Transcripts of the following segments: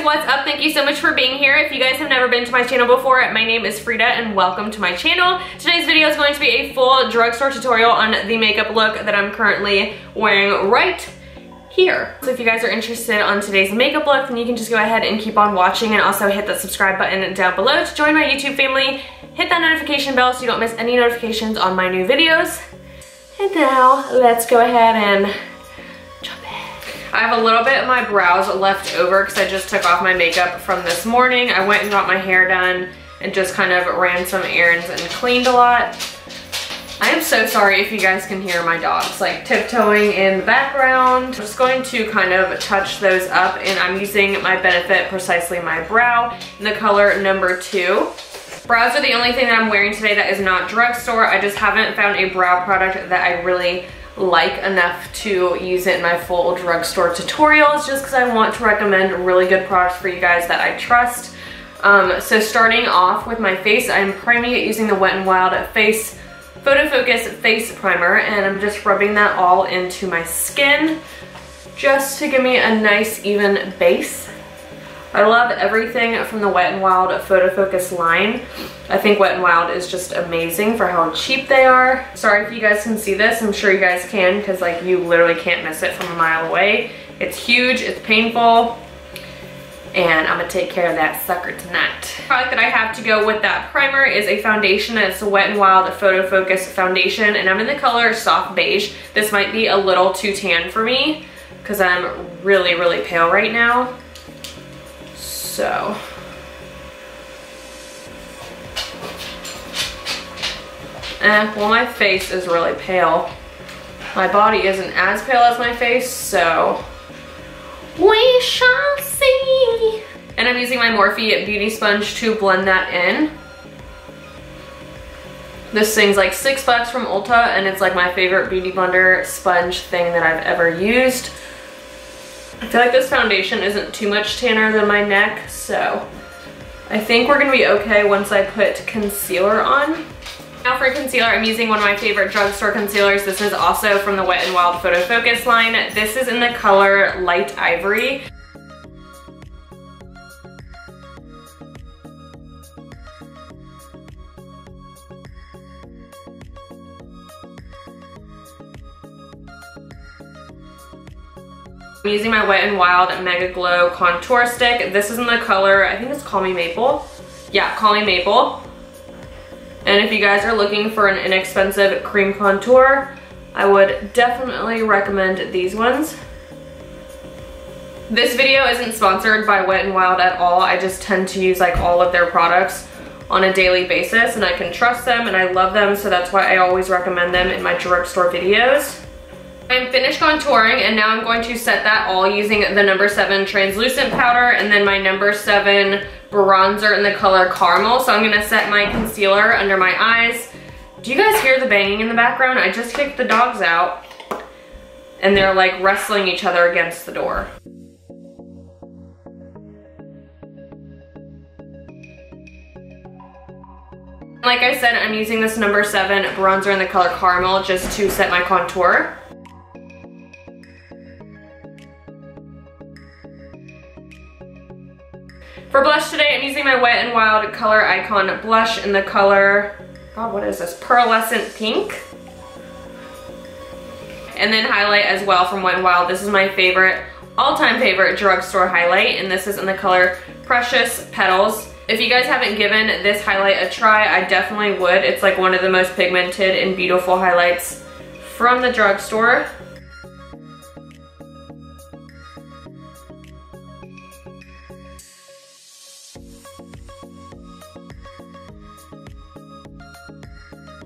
guys, what's up? Thank you so much for being here. If you guys have never been to my channel before, my name is Frida and welcome to my channel. Today's video is going to be a full drugstore tutorial on the makeup look that I'm currently wearing right here. So if you guys are interested on today's makeup look, then you can just go ahead and keep on watching and also hit that subscribe button down below to join my YouTube family. Hit that notification bell so you don't miss any notifications on my new videos. And now let's go ahead and I have a little bit of my brows left over because I just took off my makeup from this morning. I went and got my hair done and just kind of ran some errands and cleaned a lot. I am so sorry if you guys can hear my dogs like tiptoeing in the background. I'm just going to kind of touch those up and I'm using my Benefit Precisely My Brow in the color number 2. Brows are the only thing that I'm wearing today that is not drugstore. I just haven't found a brow product that I really like enough to use it in my full drugstore tutorials, just because I want to recommend really good products for you guys that I trust. So starting off with my face, I'm priming it using the Wet n Wild Face Photo Focus Face Primer, and I'm just rubbing that all into my skin just to give me a nice even base. I love everything from the Wet n Wild Photo Focus line. I think Wet n Wild is just amazing for how cheap they are. Sorry if you guys can see this. I'm sure you guys can because like you literally can't miss it from a mile away. It's huge, it's painful, and I'm gonna take care of that sucker tonight. The product that I have to go with that primer is a foundation. It's a Wet n Wild Photo Focus foundation, and I'm in the color Soft Beige. This might be a little too tan for me because I'm really, really pale right now. So, well, my face is really pale. My body isn't as pale as my face, so we shall see. And I'm using my Morphe Beauty Sponge to blend that in. This thing's like $6 from Ulta, and it's like my favorite beauty blender sponge thing that I've ever used. I feel like this foundation isn't too much tanner than my neck, so I think we're gonna be okay once I put concealer on. Now for concealer, I'm using one of my favorite drugstore concealers. This is also from the Wet n Wild Photo Focus line. This is in the color Light Ivory. I'm using my Wet n Wild Mega Glow Contour Stick. This is in the color, I think it's Call Me Maple. Yeah, Call Me Maple. And if you guys are looking for an inexpensive cream contour, I would definitely recommend these ones. This video isn't sponsored by Wet n Wild at all. I just tend to use like all of their products on a daily basis, and I can trust them and I love them, so that's why I always recommend them in my drugstore videos. I'm finished contouring, and now I'm going to set that all using the number 7 translucent powder and then my number 7 bronzer in the color Caramel. So I'm gonna set my concealer under my eyes. Do you guys hear the banging in the background? I just kicked the dogs out and they're like wrestling each other against the door. Like I said, I'm using this number 7 bronzer in the color Caramel just to set my contour. For blush today, I'm using my Wet n Wild Color Icon blush in the color, God, what is this? Pearlescent Pink. And then highlight as well from Wet n Wild. This is my favorite, all-time favorite drugstore highlight, and this is in the color Precious Petals. If you guys haven't given this highlight a try, I definitely would. It's like one of the most pigmented and beautiful highlights from the drugstore.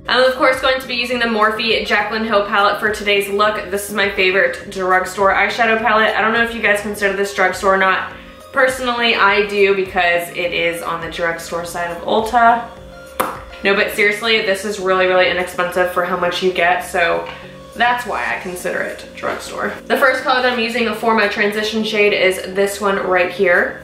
I'm of course going to be using the Morphe Jaclyn Hill palette for today's look. This is my favorite drugstore eyeshadow palette. I don't know if you guys consider this drugstore or not. Personally, I do because it is on the drugstore side of Ulta. No, but seriously, this is really, really inexpensive for how much you get, so that's why I consider it drugstore. The first color that I'm using for my transition shade is this one right here.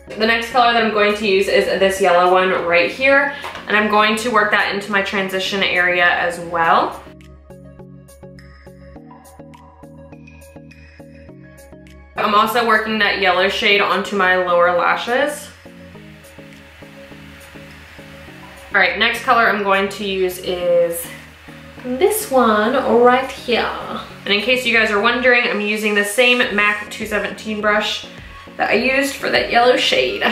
The next color that I'm going to use is this yellow one right here, and I'm going to work that into my transition area as well. I'm also working that yellow shade onto my lower lashes. All right, next color I'm going to use is this one right here. And in case you guys are wondering, I'm using the same MAC 217 brush that I used for that yellow shade.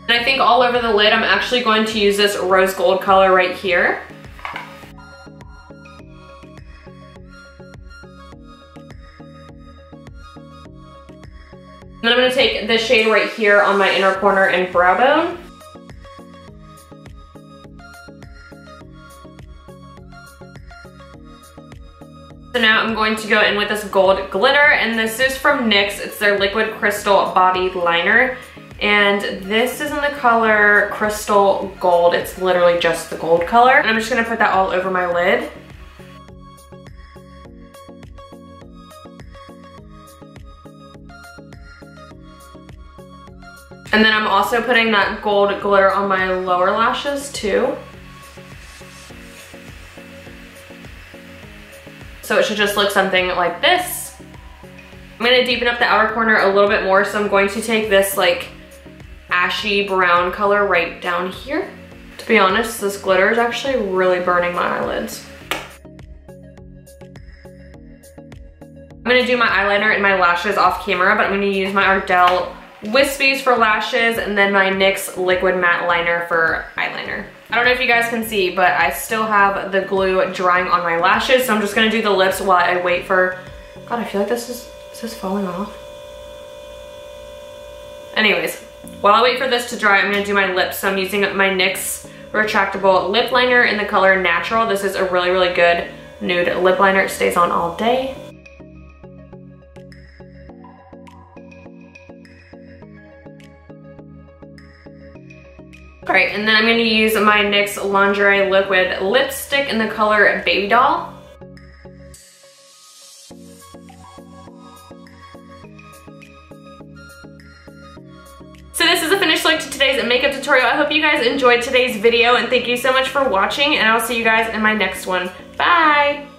And I think all over the lid, I'm actually going to use this rose gold color right here. And then I'm gonna take this shade right here on my inner corner and brow bone. So now I'm going to go in with this gold glitter, and this is from NYX. It's their liquid crystal body liner. And this is in the color Crystal Gold. It's literally just the gold color. And I'm just gonna put that all over my lid. And then I'm also putting that gold glitter on my lower lashes too. So it should just look something like this. I'm gonna deepen up the outer corner a little bit more, so I'm going to take this like ashy brown color right down here. To be honest, this glitter is actually really burning my eyelids. I'm gonna do my eyeliner and my lashes off camera, but I'm gonna use my Ardell wispies for lashes and then my NYX liquid matte liner for eyeliner. I don't know if you guys can see, but I still have the glue drying on my lashes, so I'm just gonna do the lips while I wait for, God, I feel like is this falling off? Anyways, while I wait for this to dry, I'm gonna do my lips. So I'm using my NYX retractable lip liner in the color Natural. This is a really, really good nude lip liner. It stays on all day. All right, and then I'm gonna use my NYX Lingerie Liquid Lipstick in the color Babydoll. So this is the finished look to today's makeup tutorial. I hope you guys enjoyed today's video, and thank you so much for watching, and I'll see you guys in my next one. Bye!